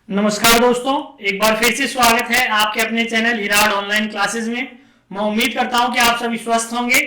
नमस्कार दोस्तों, एक बार फिर से स्वागत है आपके अपने चैनल हिराड ऑनलाइन क्लासेस में। मैं उम्मीद करता हूं कि आप सभी स्वस्थ होंगे।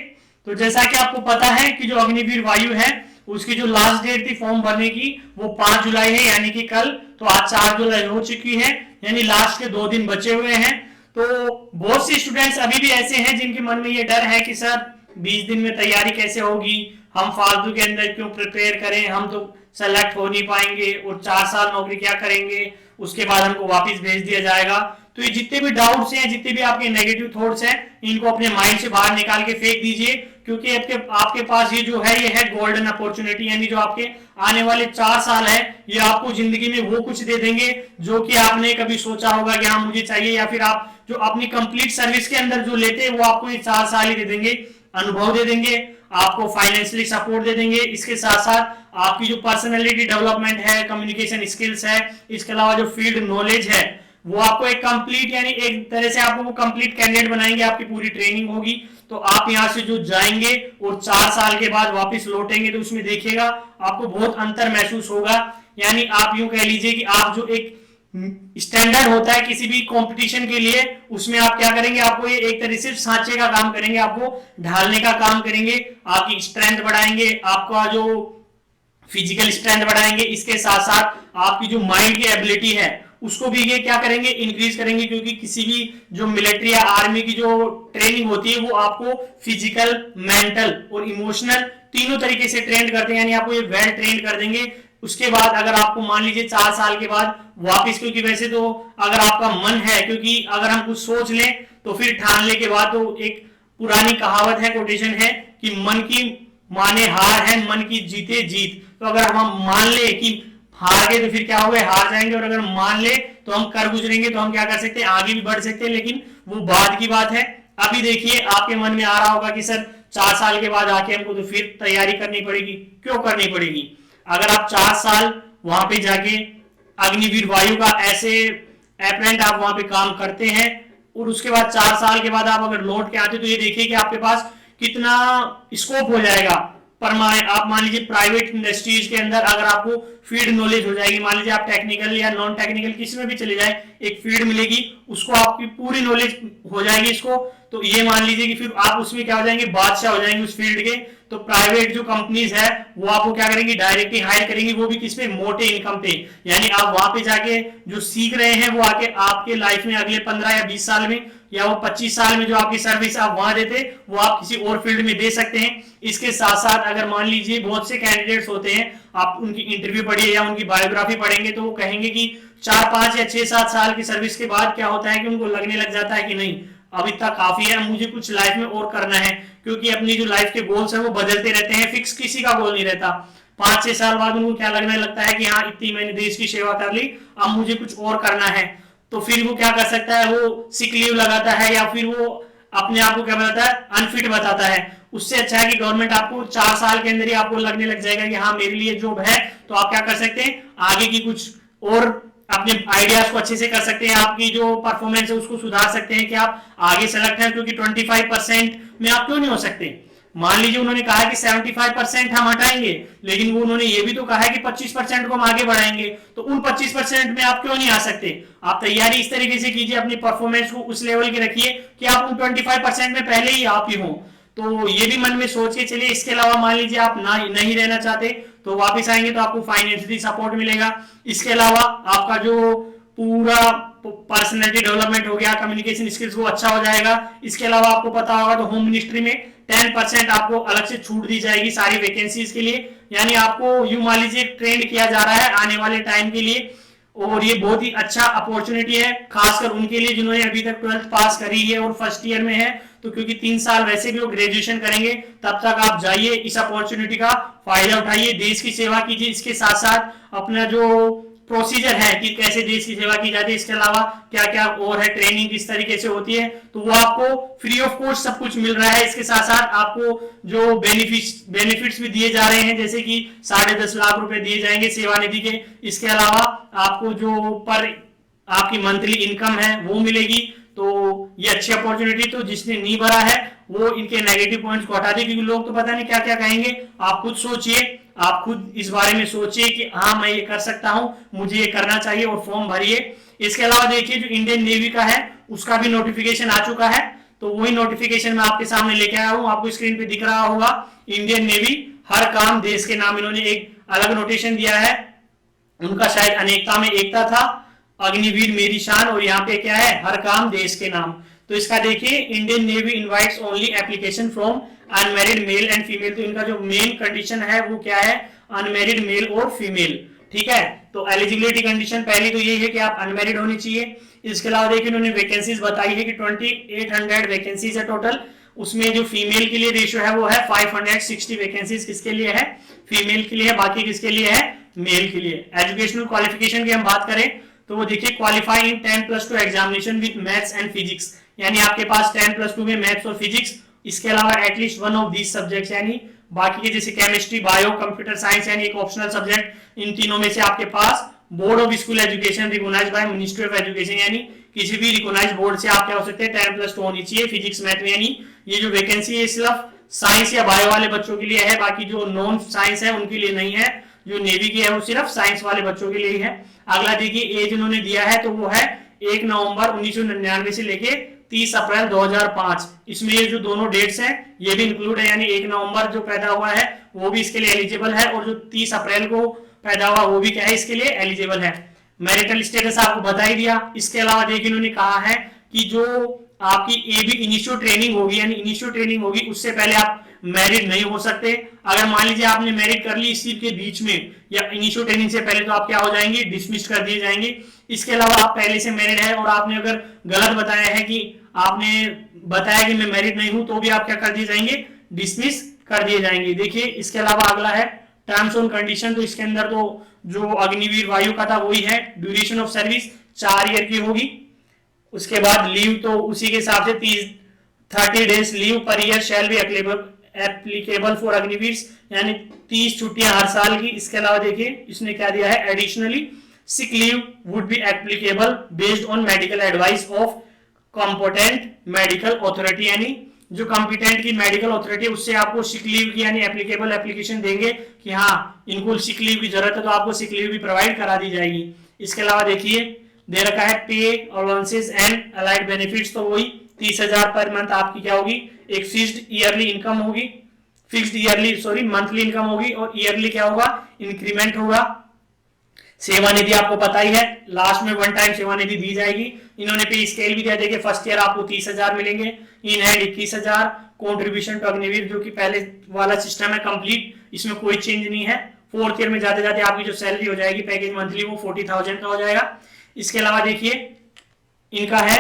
तो जैसा कि आपको पता है कि जो अग्निवीर वायु है उसकी जो लास्ट डेट थी फॉर्म भरने की वो 5 जुलाई है, यानी कि कल। तो आज 4 जुलाई हो चुकी है, यानी लास्ट के 2 दिन बचे हुए हैं। तो बहुत से स्टूडेंट्स अभी भी ऐसे हैं जिनके मन में ये डर है कि सर 20 दिन में तैयारी कैसे होगी, हम फालतू के अंदर क्यों प्रिपेयर करें, हम तो सेलेक्ट हो नहीं पाएंगे और 4 साल नौकरी क्या करेंगे, उसके बाद हमको वापस भेज दिया जाएगा। तो ये जितने भी डाउट्स हैं, जितने भी आपके नेगेटिव थॉट्स हैं, इनको अपने माइंड से बाहर निकाल के फेंक दीजिए, क्योंकि आपके पास ये जो है ये है गोल्डन अपॉर्चुनिटी, यानी जो आपके आने वाले 4 साल है ये आपको जिंदगी में वो कुछ दे देंगे जो कि आपने कभी सोचा होगा कि हाँ मुझे चाहिए, या फिर आप जो अपनी कंप्लीट सर्विस के अंदर जो लेते हैं वो आपको ये 4 साल ही दे देंगे। अनुभव दे देंगे, आपको फाइनेंशियली सपोर्ट दे देंगे, इसके साथ साथ आपकी जो पर्सनैलिटी डेवलपमेंट है, कम्युनिकेशन स्किल्स है, इसके अलावा जो फील्ड नॉलेज है वो आपको एक कंप्लीट, यानी एक तरह से आपको वो कंप्लीट कैंडिडेट बनाएंगे। आपकी पूरी ट्रेनिंग होगी, तो आप यहाँ से जो जाएंगे और 4 साल के बाद वापस लौटेंगे तो उसमें देखिएगा आपको बहुत अंतर महसूस होगा। यानी आप यूं कह लीजिए कि आप जो एक स्टैंडर्ड होता है किसी भी कंपटीशन के लिए, उसमें आप क्या करेंगे, आपको ये एक तरह से सांचे का काम करेंगे, आपको ढालने का काम करेंगे, आपकी स्ट्रेंथ बढ़ाएंगे, आपका जो फिजिकल स्ट्रेंथ बढ़ाएंगे, इसके साथ साथ आपकी जो माइंड की एबिलिटी है उसको भी ये क्या करेंगे, इंक्रीज करेंगे। क्योंकि किसी भी जो मिलिट्री या आर्मी की जो ट्रेनिंग होती है वो आपको फिजिकल, मेंटल और इमोशनल तीनों तरीके से ट्रेन करते हैं, यानी आपको ये वेल ट्रेन कर देंगे। उसके बाद अगर आपको मान लीजिए 4 साल के बाद वापस, क्योंकि वैसे तो अगर आपका मन है, क्योंकि अगर हम कुछ सोच लें तो फिर ठान ले के बाद, तो एक पुरानी कहावत है, कोटेशन है कि मन की माने हार है, मन की जीते जीत। तो अगर हम मान ले कि हार गए तो फिर क्या हो गए, हार जाएंगे, और अगर मान ले तो हम कर गुजरेंगे, तो हम क्या कर सकते हैं, आगे भी बढ़ सकते हैं। लेकिन वो बाद की बात है। अभी देखिए आपके मन में आ रहा होगा कि सर 4 साल के बाद आके हमको तो फिर तैयारी करनी पड़ेगी। क्यों करनी पड़ेगी? अगर आप 4 साल वहां पे जाके अग्निवीर वायु का ऐसे एपरेंट आप वहां पे काम करते हैं और उसके बाद 4 साल के बाद आप अगर लौट के आते, तो ये देखिए कि आपके पास कितना स्कोप हो जाएगा। पर आप मान लीजिए प्राइवेट इंडस्ट्रीज के अंदर अगर आपको फील्ड नॉलेज हो जाएगी, मान लीजिए आप टेक्निकल या नॉन टेक्निकल किसी में भी चले जाए, एक फील्ड मिलेगी, उसको आपकी पूरी नॉलेज हो जाएगी इसको, तो ये मान लीजिए कि फिर आप उसमें क्या हो जाएंगे, बादशाह हो जाएंगे उस फील्ड के। तो प्राइवेट जो कंपनीज है वो आपको क्या करेंगी, डायरेक्टली हायर करेंगी, वो भी किस पे, मोटे इनकम पे। यानी आप वहां पे जाके जो सीख रहे हैं वो आके आपके लाइफ में अगले 15 या 20 साल में या वो 25 साल में जो आपकी सर्विस आप वहां देते वो आप किसी और फील्ड में दे सकते हैं। इसके साथ साथ अगर मान लीजिए बहुत से कैंडिडेट्स होते हैं, आप उनकी इंटरव्यू पढ़िए या उनकी बायोग्राफी पढ़ेंगे तो वो कहेंगे कि 4, 5 या 6, 7 साल की सर्विस के बाद क्या होता है कि उनको लगने लग जाता है कि नहीं अब इतना काफी है, मुझे कुछ लाइफ में और करना है। क्योंकि अपनी जो लाइफ के गोल्स है वो बदलते रहते हैं, फिक्स किसी का गोल नहीं रहता। 5-6 साल बाद उनको क्या लगने लगता है कि हाँ इतनी मैंने देश की सेवा कर ली, अब मुझे कुछ और करना है। तो फिर वो क्या कर सकता है, वो सिक लीव लगाता है या फिर वो अपने आप को क्या बताता है, अनफिट बताता है। उससे अच्छा है कि गवर्नमेंट आपको 4 साल के अंदर ही आपको लगने लग जाएगा कि हाँ मेरे लिए जॉब है, तो आप क्या कर सकते हैं, आगे की कुछ और अपने आइडियाज को अच्छे से कर सकते हैं, आपकी जो परफॉर्मेंस है उसको सुधार सकते हैं कि आप आगे सेलेक्ट हैं। क्योंकि 25% में आप क्यों नहीं हो सकते? मान लीजिए उन्होंने कहा है कि 75% हम हटाएंगे, लेकिन वो उन्होंने ये भी तो कहा है कि 25% को हम आगे बढ़ाएंगे, तो उन 25% में आप क्यों नहीं आ सकते? आप तैयारी इस तरीके से कीजिए, अपनी परफॉर्मेंस को उस लेवल की रखिए कि आप उन 25% में पहले ही आप ही हो। तो ये भी मन में सोच के चलिए। इसके अलावा मान लीजिए आप नहीं रहना चाहते, तो वापस आएंगे तो आपको फाइनेंशियली सपोर्ट मिलेगा। इसके अलावा आपका जो पूरा पर्सनैलिटी डेवलपमेंट हो गया, कम्युनिकेशन स्किल्स वो अच्छा हो जाएगा। इसके अलावा आपको पता होगा तो होम मिनिस्ट्री में 10% आपको अलग से छूट दी जाएगी सारी वैकेंसीज के लिए। यानी आपको यूं मान लीजिए ट्रेंड किया जा रहा है आने वाले टाइम के लिए, और ये बहुत ही अच्छा अपॉर्चुनिटी है खासकर उनके लिए जिन्होंने अभी तक 12th पास करी है और फर्स्ट ईयर में है। तो क्योंकि 3 साल वैसे भी वो ग्रेजुएशन करेंगे, तब तक आप जाइए, इस अपॉर्चुनिटी का फायदा उठाइए, देश की सेवा कीजिए। इसके साथ साथ अपना जो प्रोसीजर है कि कैसे देश की सेवा की जाती है, इसके अलावा क्या क्या और है, ट्रेनिंग किस तरीके से होती है, तो वो आपको फ्री ऑफ कॉस्ट सब कुछ मिल रहा है। इसके साथ साथ आपको जो बेनिफिट्स भी दिए जा रहे हैं, जैसे कि 10.5 लाख रुपए दिए जाएंगे सेवा निधि के। इसके अलावा आपको जो पर आपकी मंथली इनकम है वो मिलेगी। तो ये अच्छी अपॉर्चुनिटी, तो जिसने नहीं भरा है वो इनके नेगेटिव पॉइंट्स को हटा दे, क्योंकि लोग तो पता नहीं क्या क्या कहेंगे। आप खुद सोचिए, आप खुद इस बारे में सोचिए कि हाँ मैं ये कर सकता हूं, मुझे ये करना चाहिए, और फॉर्म भरिए। इसके अलावा देखिए जो इंडियन नेवी का है उसका भी नोटिफिकेशन आ चुका है, तो वही नोटिफिकेशन मैं आपके सामने लेके आया हूं। आपको स्क्रीन पे दिख रहा होगा इंडियन नेवी हर काम देश के नाम, इन्होंने एक अलग नोटेशन दिया है, उनका शायद अनेकता में एकता था, अग्निवीर मेरी शान, और यहाँ पे क्या है, हर काम देश के नाम। तो इसका देखिए Indian navy invites only application from unmarried mail and female, तो इनका जो मेन कंडीशन है वो क्या है, अनमैरिड मेल और फीमेल, ठीक है। तो एलिजिबिलिटी कंडीशन पहली तो यही है कि आप अनमैरिड होनी चाहिए। इसके अलावा देखिए इन्होंने वैकेंसीज बताई है कि 2800 वैकेंसीज है टोटल, उसमें जो फीमेल के लिए रेशियो है वो है 560 वैकेंसीज किसके लिए है, फीमेल के लिए है, बाकी किसके लिए है, मेल के लिए। एजुकेशनल क्वालिफिकेशन की हम बात करें तो वो देखिए qualify in 10+2 examination with maths and physics, यानी आपके पास 10+2 में मैथ्स और फिजिक्स, इसके अलावा at least one of these subjects, यानी बाकी के जैसे केमिस्ट्री, बायो, कंप्यूटर साइंस, यानी एक ऑप्शनल सब्जेक्ट, इन तीनों में से आपके पास board of school education recognised by ministry of education, यानी किसी भी रिकॉग्नाइज्ड बोर्ड से आप क्या हो सकते हैं 10+2 होनी चाहिए फिजिक्स मैथ में। यानी ये जो वैकेंसी है सिर्फ साइंस या बायो वाले बच्चों के लिए है, बाकी जो नॉन साइंस है उनके लिए नहीं है, जो नेवी की है वो सिर्फ साइंस वाले बच्चों के लिए ही है। अगला देखिए एज उन्होंने दिया है तो वो है 1 नवंबर 1999 से लेके 30 अप्रैल 2005, इसमें ये जो दोनों डेट्स हैं ये भी इंक्लूड है, यानी 1 नवंबर जो पैदा हुआ है वो भी इसके लिए एलिजिबल है, और जो 30 अप्रैल को पैदा हुआ वो भी क्या है, इसके लिए एलिजिबल है। मैरिटल स्टेटस आपको बता ही दिया। इसके अलावा देखिए इन्होंने कहा है कि जो आपकी ए बी इनिशियो ट्रेनिंग होगी, यानी इनिशियो ट्रेनिंग होगी उससे पहले आप मैरिड नहीं हो सकते। अगर मान लीजिए आपने मैरिड कर ली इसी के बीच में या इनिशियो ट्रेनिंग से पहले, तो आप क्या हो जाएंगे, डिसमिस कर दिए जाएंगे। इसके अलावा आप पहले से मैरिड है और आपने अगर गलत बताया है कि आपने बताया कि मैं मैरिड नहीं हूं, तो भी आप क्या कर दिए जाएंगे, डिसमिस कर दिए जाएंगे। देखिए इसके अलावा अगला है टर्म्स ऑन कंडीशन, तो इसके अंदर तो जो अग्निवीर वायु का था वही है, ड्यूरेशन ऑफ सर्विस 4 ईयर की होगी। उसके बाद लीव तो उसी के हिसाब से 30 days leave per year shall be applicable for Agniveer, यानी 30 छुट्टियां हर साल की। इसके अलावा देखिए इसने क्या दिया है, additionally sick leave would be applicable based on medical advice of competent medical authority, यानी जो कॉम्पिटेंट की मेडिकल अथॉरिटी उससे आपको सिक लीव की यानी एप्लीकेबल एप्लीकेशन देंगे कि हाँ इनको सिक लीव की जरूरत है, तो आपको सिक लीव भी प्रोवाइड करा दी जाएगी। इसके अलावा देखिए दे रखा है पे अलाउंसेस एंड अलाइड बेनिफिट्स, तो वही 30,000 पर मंथ आपकी क्या होगी, एक फिक्स्ड ईयरली इनकम होगी, मंथली इनकम होगी, और ईयरली क्या होगा, इंक्रीमेंट होगा। सेवा निधि आपको पता ही है, लास्ट में 1 टाइम सेवा निधि दी जाएगी। इन्होंने पे स्केल भी दिया, देखिए फर्स्ट ईयर आपको 30,000 मिलेंगे, in hand 21,000, contribution to Agniveer जो कि पहले वाला सिस्टम है कंप्लीट, इसमें कोई चेंज नहीं है। 4th ईयर में जाते जाते आपकी जो सैलरी हो जाएगी पैकेज मंथली वो 40,000 का हो जाएगा। इसके अलावा देखिए इनका है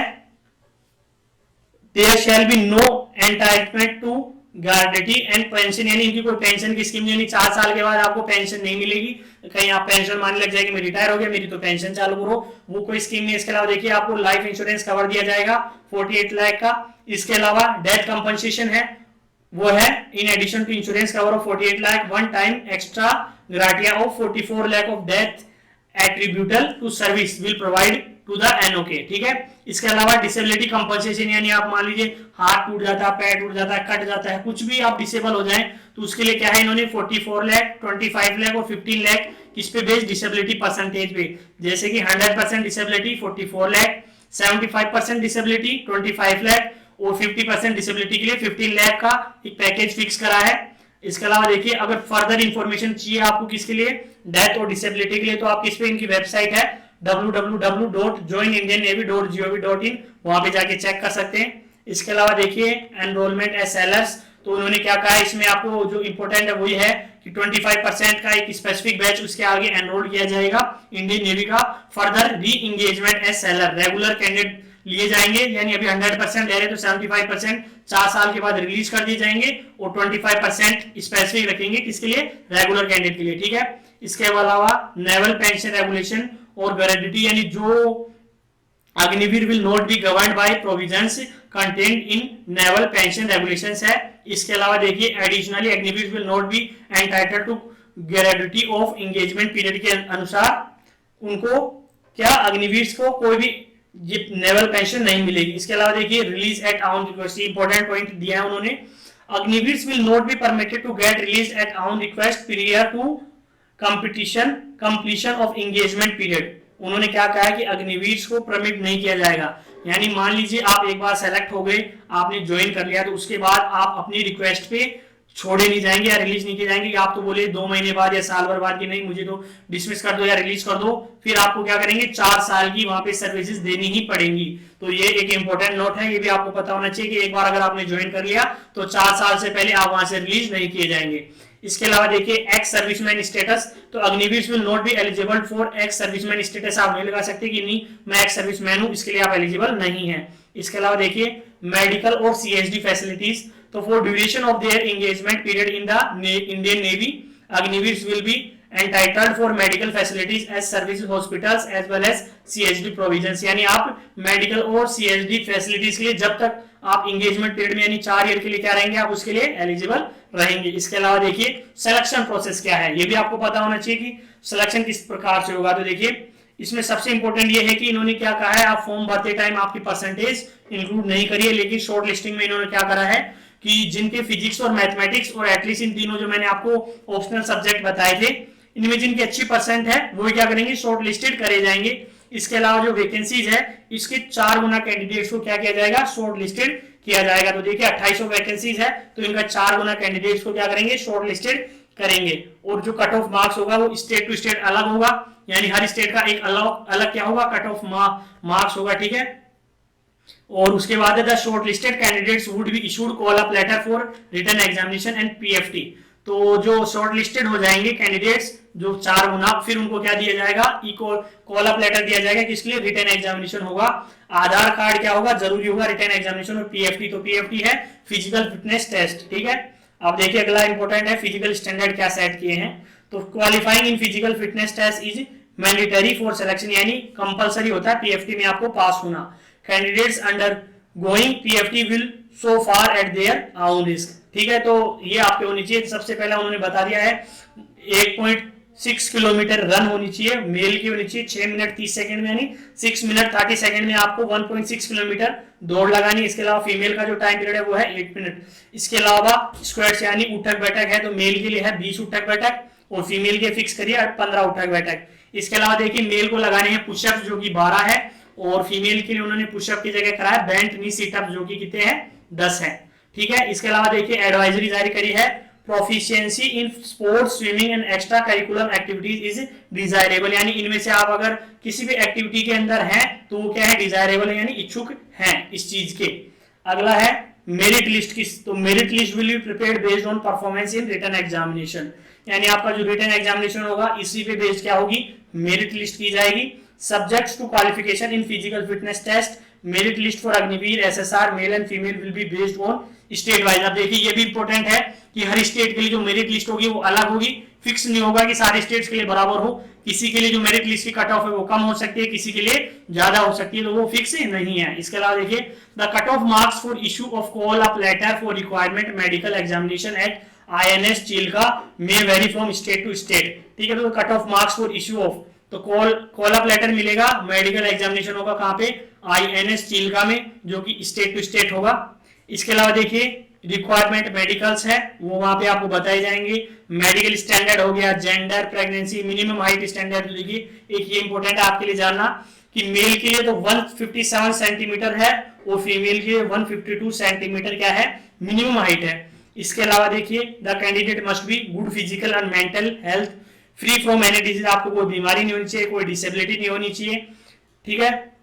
there shall be no entitlement to gratuity and pension, यानी इनकी कोई पेंशन की स्कीम नहीं, 4 साल के बाद आपको पेंशन नहीं मिलेगी, कहीं आप पेंशन मानने लग जाएगी मैं रिटायर हो गया मेरी तो पेंशन चालू करो, वो कोई स्कीम नहीं। इसके अलावा देखिए आपको लाइफ इंश्योरेंस कवर दिया जाएगा 48 लाख का। इसके अलावा डेथ कंपनसेशन है वो है in addition to insurance cover of 48 lakh, 1 time extra gratia of 44 lakh of death attributable to service will provide to the NOK, ठीक है। इसके अलावा डिसेबिलिटी कंपनसेशन, यानी आप मान लीजिए हाथ टूट जाता है, पैर टूट जाता है, कट जाता है, कुछ भी आप डिसेबल हो जाएं तो उसके लिए क्या है, इन्होंने 44 लाख, 25 लाख और 15 लाख किस पे बेस्ड, डिसेबिलिटी परसेंटेज पे। जैसे कि 100% डिसेबिलिटी 44 लाख, 75% डिसेबिलिटी 25 लाख और 50% डिसेबिलिटी के लिए 15 लाख का एक पैकेज फिक्स करा है। इसके अलावा देखिए अगर फर्दर इंफॉर्मेशन चाहिए आपको किसके लिए, डेथ और डिसेबिलिटी के लिए, तो आप किस पे, इनकी वेबसाइट है www.joinindiannavy.gov.in, वहां पे जाके चेक कर सकते हैं। इसके अलावा देखिए एनरोलमेंट एज सेलर्स, तो उन्होंने क्या कहा है इसमें, आपको जो इंपॉर्टेंट है वही है कि 25% का एक स्पेसिफिक बैच उसके आगे एनरोल किया जाएगा इंडियन नेवी का। Further re engagement as sailor, regular candidate लिए जाएंगे, यानी अभी 100% ले रहे तो 75% 4 साल के बाद रिलीज कर दिए जाएंगे और 25% स्पेसिफिक रखेंगे किसके लिए, रेगुलर कैंडिडेट के लिए, ठीक है। इसके अलावा नेवल पेंशन रेगुलेशन और ग्रेजुटी, यानी जो Agniveer will not be governed by provisions contained in naval pension regulations है। इसके अलावा देखिए additionally Agniveer will not be entitled to gratuity of engagement period के अनुसार उनको क्या, अग्निवीर को कोई भी नेवल पेंशन नहीं मिलेगी। इसके अलावा देखिए release at own request, important point दिया है उन्होंने, Agniveer will not be permitted to get release at on request prior to completion of engagement period. उन्होंने क्या कहा है कि अग्निवीर को परमिट नहीं किया जाएगा, यानी मान लीजिए आप एक बार सेलेक्ट हो गए, आपने ज्वाइन कर लिया, तो उसके बाद आप अपनी रिक्वेस्ट पे छोड़े नहीं जाएंगे या रिलीज नहीं किए जाएंगे। आप तो बोले 2 महीने बाद या साल भर बाद कि नहीं मुझे तो डिसमिस कर दो या रिलीज कर दो, फिर आपको क्या करेंगे 4 साल की वहां पे सर्विसेज देनी ही पड़ेंगी। तो ये एक इंपॉर्टेंट नोट है, ये भी आपको पता होना चाहिए कि एक बार अगर आपने ज्वाइन कर लिया तो 4 साल से पहले आप वहां से रिलीज नहीं किए जाएंगे। इसके अलावा देखिए एक्स सर्विसमैन स्टेटस, तो Agniveer will not be eligible for ex serviceman status. आप नहीं लगा सकते कि नहीं मैं एक्स सर्विसमैन हूं, इसके लिए आप एलिजिबल नहीं है। इसके अलावा देखिए मेडिकल और सीएसडी फैसिलिटीज, तो for duration of their engagement period in the Indian navy Agniveer will be entitled for medical facilities as service hospitals as well as CSD provisions. यानी आप मेडिकल और सीएसडी फैसिलिटीज के लिए जब तक आप एंगेजमेंट पीरियड में यानी 4 ईयर के लिए क्या रहेंगे, आप उसके लिए एलिजिबल रहेंगे। इसके अलावा देखिए सिलेक्शन प्रोसेस क्या है, ये भी आपको पता होना चाहिए कि सिलेक्शन किस प्रकार से होगा। तो देखिए इसमें सबसे इंपॉर्टेंट ये है कि इन्होंने क्या कहा है, आप फॉर्म भरते टाइम आपकी परसेंटेज इंक्लूड नहीं करिए, लेकिन शॉर्ट लिस्टिंग में इन्होंने क्या करा है कि जिनके फिजिक्स और मैथमेटिक्स और एटलीस्ट इन तीनों जो मैंने आपको ऑप्शनल सब्जेक्ट बताए थे, इनमें जिनकी अच्छी परसेंट है वो क्या करेंगे, शॉर्ट लिस्टेड करे जाएंगे। इसके अलावा जो वैकेंसीज है इसके 4 गुना कैंडिडेट्स को क्या किया जाएगा, शॉर्ट लिस्टेड किया जाएगा। तो देखिए 2800 वैकेंसीज है, तो इनका 4 गुना कैंडिडेट्स को क्या करेंगे, शॉर्ट लिस्टेड करेंगे। और जो कट ऑफ मार्क्स होगा वो स्टेट टू स्टेट अलग होगा, यानी हर स्टेट का एक अलग क्या होगा, कट ऑफ मार्क्स होगा, ठीक है। और उसके बाद the short listed candidates would be issued call up letter for written examination and PFT. तो जो शॉर्ट लिस्टेड हो जाएंगे कैंडिडेट्स जो 4 गुना, फिर उनको क्या दिया जाएगा, कॉल अप लेटर दिया जाएगा, किसके लिए, रिटन एग्जामिनेशन होगा। आधार कार्ड क्या होगा, जरूरी होगा रिटन एग्जामिनेशन। और पीएफटी, तो पीएफटी है फिजिकल फिटनेस टेस्ट, ठीक है। अब देखिए अगला इंपॉर्टेंट है फिजिकल स्टैंडर्ड क्या सेट किए हैं। तो qualifying in physical fitness test is mandatory for selection, यानी कंपलसरी होता है पीएफटी में आपको पास होना। Candidates undergoing PFT will so far at their own risk, ठीक है। तो ये आपके होनी चाहिए। सबसे पहले उन्होंने बता दिया है 1.6 किलोमीटर रन होनी चाहिए, मेल की होनी चाहिए 6 मिनट 30 सेकंड में, यानी 6 मिनट 30 सेकंड में आपको 1.6 किलोमीटर दौड़ लगानी। इसके अलावा फीमेल का जो टाइम पीरियड है वो है 8 मिनट। इसके अलावा स्क्वाट्स यानी उठक बैठक है, तो मेल के लिए है 20 उठक बैठक और फीमेल के फिक्स करिए 15 उठक बैठक। इसके अलावा देखिए मेल को लगाने हैं पुशअप जो कि 12 है, और फीमेल के लिए उन्होंने पुशअप की जगह कराया बेंट नी सिटअप जो कि कितने हैं, 10 है, ठीक है। इसके अलावा देखिए एडवाइजरी जारी करी है, proficiency in sports swimming and extra curriculum activities is desirable, यानी इनमें से आप अगर किसी भी एक्टिविटी के अंदर हैं तो वो क्या है, डिजायरेबल है, यानी इच्छुक हैं इस चीज के। अगला है मेरिट लिस्ट की, तो merit list will be prepared based on performance in written examination, यानी आपका जो रिटन एग्जामिनेशन होगा इसी पे बेस्ड क्या होगी, मेरिट लिस्ट की जाएगी। Subjects to qualification in physical fitness test, merit list for Agniveer SSR male and female will be based on state wise. अब देखिए ये भी इंपॉर्टेंट है कि हर स्टेट के लिए जो मेरिट लिस्ट होगी वो अलग होगी, फिक्स नहीं होगा कि सारे स्टेट्स के लिए बराबर हो। किसी के लिए जो मेरिट लिस्ट की कट ऑफ है वो कम हो सकती है, किसी के लिए ज्यादा हो सकती है, तो वो फिक्स नहीं है। इसके अलावा देखिए the cut off marks for issue of call up letter for requirement medical examination at INS Chilka may vary from state to state, ठीक है। तो cut off marks for issue of, तो कॉल अप लेटर मिलेगा, medical examination होगा कहाँ पे, INS Chilka में, जो कि स्टेट टू स्टेट होगा। इसके अलावा देखिए रिक्वायरमेंट मेडिकल्स है वो वहां पे आपको बताए जाएंगे। मेडिकल स्टैंडर्ड हो गया, gender, pregnancy, minimum height standard. देखिए एक ये इंपॉर्टेंट है आपके लिए जानना कि मेल के लिए तो 157 सेंटीमीटर है और फीमेल के लिए 152 सेंटीमीटर क्या है, मिनिमम हाइट है। इसके अलावा देखिए the candidate must be good physical and mental health, free from any disease, आपको कोई बीमारी नहीं होनी चाहिए, कोई डिसेबिलिटी नहीं होनी चाहिए, ठीक है।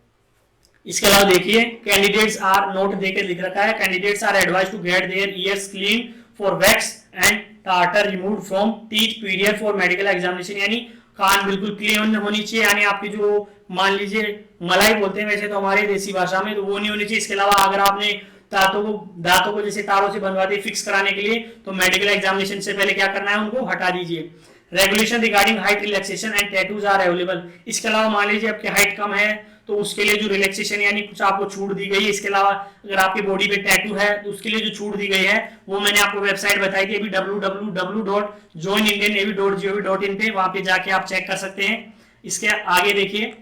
इसके अलावा देखिए कैंडिडेट्स आर नोट देके लिख रखा है, candidates are advise to get their ears clean for wax and tartar remove from teeth period for medical examination, यानी कान बिल्कुल क्लीन होनी चाहिए, यानी आपकी जो मान लीजिए मलाई बोलते हैं वैसे तो हमारे देसी भाषा में, तो वो नहीं होनी चाहिए। इसके अलावा अगर आपने दांतों को जैसे तारों से बंधवाते फिक्स कराने के लिए, तो मेडिकल एग्जामिनेशन से पहले क्या करना है, उनको हटा दीजिए। Regulation regarding height relaxation and tattoos are available, इसके अलावा मान लीजिए आपकी हाइट कम है तो उसके लिए जो रिलैक्सेशन यानी कुछ आपको छूट दी गई है। इसके अलावा अगर आपकी बॉडी पे टैटू है तो उसके लिए जो छूट दी गई है वो मैंने आपको वेबसाइट बताई थी अभी www.joinindiannavy.gov.in पे, वहां पे जाके आप चेक कर सकते हैं। इसके आगे देखिए,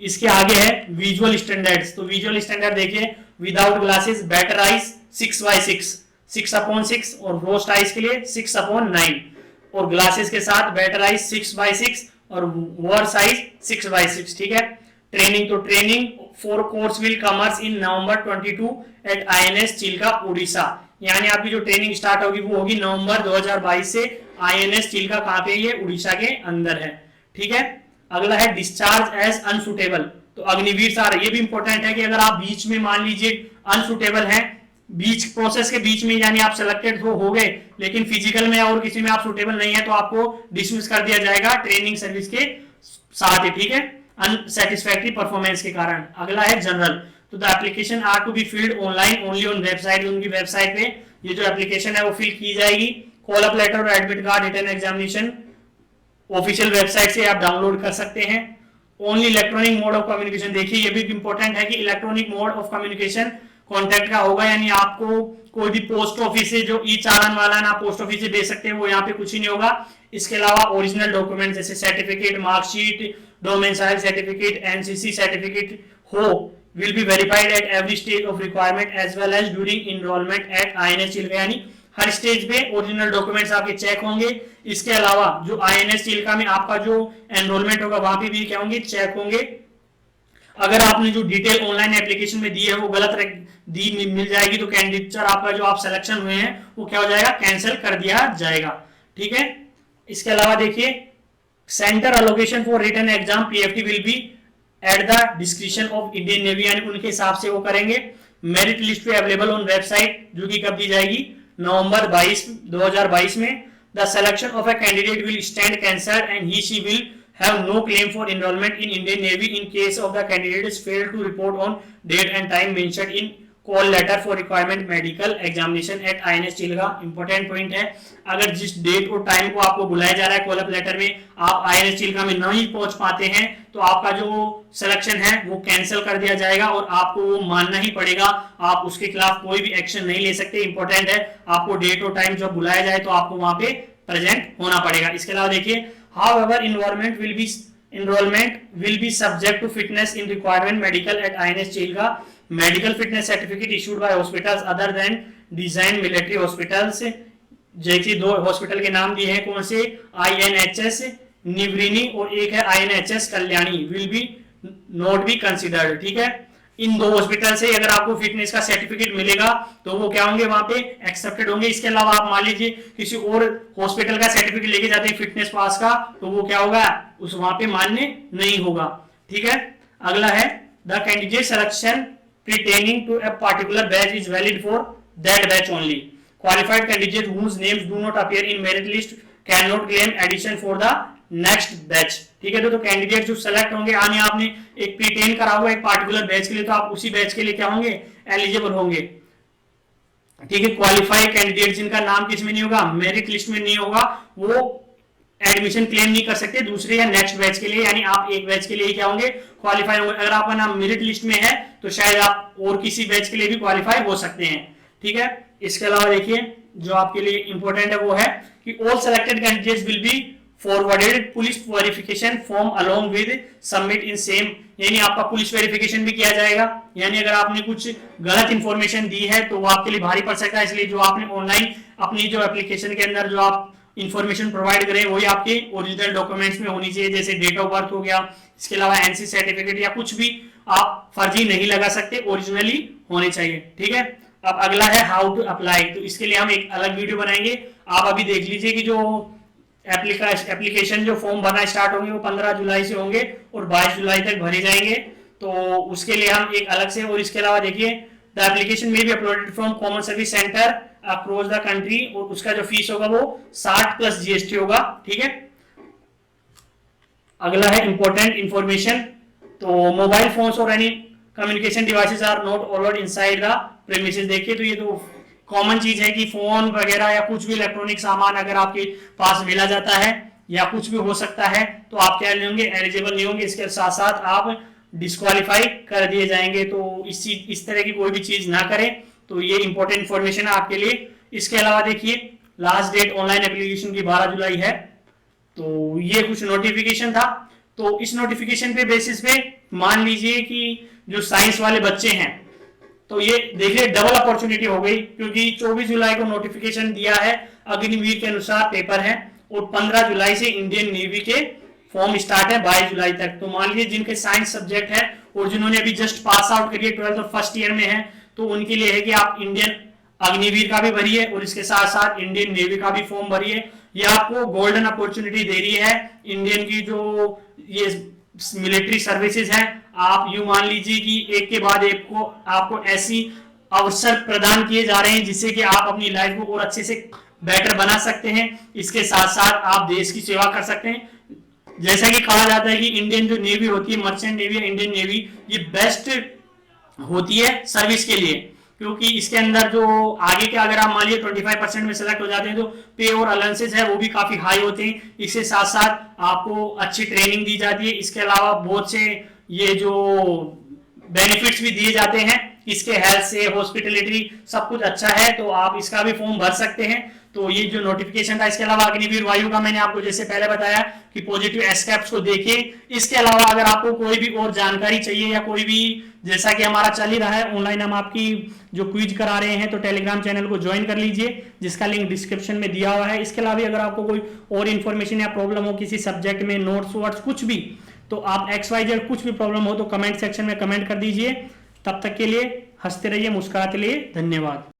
इसके आगे है विजुअल स्टैंडर्ड्स, तो विजुअल स्टैंडर्ड देखिए विदाउट ग्लासेस, बेटर आइज, 6/6, 6/6, और रोस्ट आइज के लिए 6/9, और ग्लासेस के साथ बेटर आइज 6/6 और वर्स आइज 6/6। ठीक है। ट्रेनिंग, तो training 4 course will commence in November 22 at INS Chilka Orissa. यानी आपकी जो ट्रेनिंग स्टार्ट होगी वो होगी नवंबर 2022 से INS चिल्का, कहां पे, ये उड़ीसा के अंदर है। ठीक है। अगला है डिस्चार्ज एज अनसुटेबल, तो अग्निवीर सार, ये भी इंपॉर्टेंट है कि अगर आप बीच में मान लीजिए अनसुटेबल है, बीच प्रोसेस के बीच में, यानी आप सिलेक्टेड हो गए लेकिन फिजिकल में और किसी में आप सुटेबल नहीं है, तो आपको डिसमिस कर दिया जाएगा ट्रेनिंग सर्विस के साथ ही। ठीक है, अनसेटिस्फैक्टरी परफॉर्मेंस के कारण। अगला है जनरल, तो the application are to be filled online only on website, उनकी वेबसाइट पे ये जो एप्लीकेशन है वो फिल की जाएगी। कॉल अप लेटर और admit card written examination official website से आप डाउनलोड कर सकते हैं। Only electronic mode of communication, देखिए ये भी इंपॉर्टेंट है कि electronic mode of communication contact का होगा, यानी आपको कोई भी पोस्ट ऑफिस से जो ई चालान वाला ना पोस्ट ऑफिस से दे सकते हैं, वो यहाँ पे कुछ ही नहीं होगा। इसके अलावा ओरिजिनल डॉक्यूमेंट जैसे certificate, marksheet, domicile certificate, NCC certificate हो will be verified at every stage of requirement as well as during enrollment at INS Chilka, यानी हर स्टेज पे ओरिजिनल डॉक्यूमेंट्स आपके चेक होंगे। इसके अलावा जो INS चिल्का में आपका जो एनरोलमेंट होगा वहां पे भी क्या होंगे, चेक होंगे। अगर आपने जो डिटेल ऑनलाइन एप्लीकेशन में दी है वो गलत दी मिल जाएगी, तो कैंडिडेट आपका जो आप सिलेक्शन हुए हैं वो क्या हो जाएगा, कैंसिल कर दिया जाएगा। ठीक है। इसके अलावा देखिए centre allocation for written exam PFT will be at the discretion of Indian navy, यानी उनके हिसाब से वो करेंगे। मेरिट लिस्ट पे अवेलेबल ऑन वेबसाइट, जो कि कब दी जाएगी, नवंबर 2022 में। The selection of a candidate will stand cancelled and he she will have no claim for enrollment in Indian Navy in case of the candidates fail to report on date and time mentioned in call letter for requirement medical examination at INS Chilka. Important point है, अगर जिस date और time को आपको बुलाया जा रहा है कॉल अप लेटर में, आप INS चिल्का में नहीं पहुंच पाते हैं, तो आपका जो सिलेक्शन है वो कैंसिल कर दिया जाएगा और आपको वो मानना ही पड़ेगा। आप उसके खिलाफ कोई भी एक्शन नहीं ले सकते। इंपॉर्टेंट है, आपको डेट और टाइम जब बुलाया जाए तो आपको वहां पे प्रेजेंट होना पड़ेगा। इसके अलावा देखिए however enrollment will be subject to fitness in requirement medical at INS Chilka. medical fitness certificate issued by hospitals other than designed military hospitals, जैसे 2 हॉस्पिटल के नाम दिए हैं, कौन से, INHS निवृनी और एक है INHS Kalyani, will be not be considered। ठीक है, इन 2 हॉस्पिटल से अगर आपको फिटनेस का सर्टिफिकेट मिलेगा तो वो क्या होंगे, वहां पे एक्सेप्टेड होंगे। इसके अलावा आप मान लीजिए किसी और हॉस्पिटल का सर्टिफिकेट लेके जाते हैं फिटनेस पास का, तो वो क्या होगा, उस वहां पे मान्य नहीं होगा। ठीक है। अगला है the candidate selection pertaining to a particular batch is valid for that batch only. Qualified candidate whose names do not appear in merit list cannot claim addition for the next batch। ठीक है, तो candidate जो select होंगे, यानी आपने एक प्रीटेन करा हुआ एक पार्टिकुलर बैच के लिए, तो आप उसी बैच के लिए क्या होंगे, एलिजिबल होंगे। ठीक है। क्वालिफाइड कैंडिडेट जिनका नाम किस में नहीं होगा, मेरिट लिस्ट में नहीं होगा, वो एडमिशन क्लेम नहीं कर सकते दूसरे या नेक्स्ट बैच के लिए, यानी आप एक बैच के लिए क्या होंगे, क्वालिफाई होंगे। अगर आपका नाम मेरिट लिस्ट में है तो शायद आप और किसी बैच के लिए भी क्वालिफाई हो सकते हैं। ठीक है। इसके अलावा देखिए जो आपके लिए इंपॉर्टेंट है वो है कि all selected candidates will be forwarded police verification form along with submit in same, यानी आपका पुलिस वेरिफिकेशन भी किया जाएगा। यानी अगर आपने कुछ गलत इंफॉर्मेशन दी है तो वो आपके लिए भारी पड़ सकता है, इसलिए जो आपने ऑनलाइन अपनी जो एप्लीकेशन के अंदर जो आप इंफॉर्मेशन प्रोवाइड करें वही आपके ओरिजिनल डॉक्यूमेंट्स में होनी चाहिए, जैसे डेट ऑफ बर्थ हो गया, इसके अलावा NC सर्टिफिकेट या कुछ भी आप फर्जी नहीं लगा सकते, ओरिजिनली होने चाहिए। ठीक है। अब अगला है हाउ टू अप्लाई, तो इसके लिए हम एक अलग वीडियो बनाएंगे। आप अभी देख लीजिए कि जो एप्लीकेशन जो फॉर्म भरना स्टार्ट होंगे वो 15 जुलाई से होंगे और 22 जुलाई तक भरे जाएंगे, तो उसके लिए हम एक अलग से। और इसके अलावा देखिए द एप्लीकेशन में भी uploaded from common service centre across the country, और उसका जो फीस होगा वो 60 प्लस GST होगा। ठीक है। अगला है इंपॉर्टेंट इंफॉर्मेशन, तो मोबाइल फोन्स और any communication devices are not allowed inside the premises. देखिए तो ये तो कॉमन चीज है कि फोन वगैरह या कुछ भी इलेक्ट्रॉनिक सामान अगर आपके पास मिला जाता है या कुछ भी हो सकता है तो आप क्या नहीं होंगे, एलिजिबल नहीं होंगे। इसके साथ साथ आप डिस्क्वालीफाई कर दिए जाएंगे, तो इस तरह की कोई भी चीज ना करें। तो ये इंपॉर्टेंट इंफॉर्मेशन है आपके लिए। इसके अलावा देखिए लास्ट डेट ऑनलाइन एप्लीकेशन की 12 जुलाई है, तो ये कुछ नोटिफिकेशन था। तो इस नोटिफिकेशन पे बेसिस पे मान लीजिए कि जो साइंस वाले बच्चे हैं तो ये देखिए डबल अपॉर्चुनिटी हो गई, क्योंकि 24 जुलाई को नोटिफिकेशन दिया है अग्निवीर के अनुसार पेपर है, और 15 जुलाई से इंडियन नेवी के फॉर्म स्टार्ट है 22 जुलाई तक। तो मान लीजिए जिनके साइंस सब्जेक्ट है और जिन्होंने अभी जस्ट पास आउट करिए 12th और फर्स्ट ईयर में है, तो उनके लिए है कि आप इंडियन अग्निवीर का भी भरिए और इसके साथ साथ इंडियन नेवी का भी फॉर्म भरिए। ये आपको गोल्डन अपॉर्चुनिटी दे रही है इंडियन की जो ये मिलिट्री सर्विसेज है। आप यूं मान लीजिए कि एक के बाद एक को आपको ऐसी अवसर प्रदान किए जा रहे हैं जिससे कि आप अपनी लाइफ को और अच्छे से बेटर बना सकते हैं। इसके साथ साथ आप देश की सेवा कर सकते हैं। जैसा कि कहा जाता है कि इंडियन जो नेवी होती है, मर्चेंट नेवी या इंडियन नेवी, ये बेस्ट होती है सर्विस के लिए, क्योंकि इसके अंदर जो आगे के अगर आप मान लीजिए 25% में सेलेक्ट हो जाते हैं तो पे और अलाउंसेस है वो भी काफी हाई होते हैं। इसके साथ साथ आपको अच्छी ट्रेनिंग दी जाती है। इसके अलावा बहुत से ये जो बेनिफिट्स भी दिए जाते हैं, इसके हेल्थ से हॉस्पिटलिटी सब कुछ अच्छा है, तो आप इसका भी फॉर्म भर सकते हैं। तो ये जो नोटिफिकेशन था, इसके अलावा अग्निवीर वायु का मैंने आपको जैसे पहले बताया कि पॉजिटिव एस्केप्स को देखिए। इसके अलावा अगर आपको कोई भी और जानकारी चाहिए या कोई भी, जैसा कि हमारा चल ही रहा है ऑनलाइन, हम आपकी जो क्विज करा रहे हैं, तो टेलीग्राम चैनल को ज्वाइन कर लीजिए जिसका लिंक डिस्क्रिप्शन में दिया हुआ है। इसके अलावा भी अगर आपको कोई और इन्फॉर्मेशन या प्रॉब्लम हो किसी सब्जेक्ट में, नोट्स वोट्स कुछ भी, तो आप XYZ कुछ भी प्रॉब्लम हो तो कमेंट सेक्शन में कमेंट कर दीजिए। तब तक के लिए हंसते रहिए, मुस्कुराते रहिए। धन्यवाद।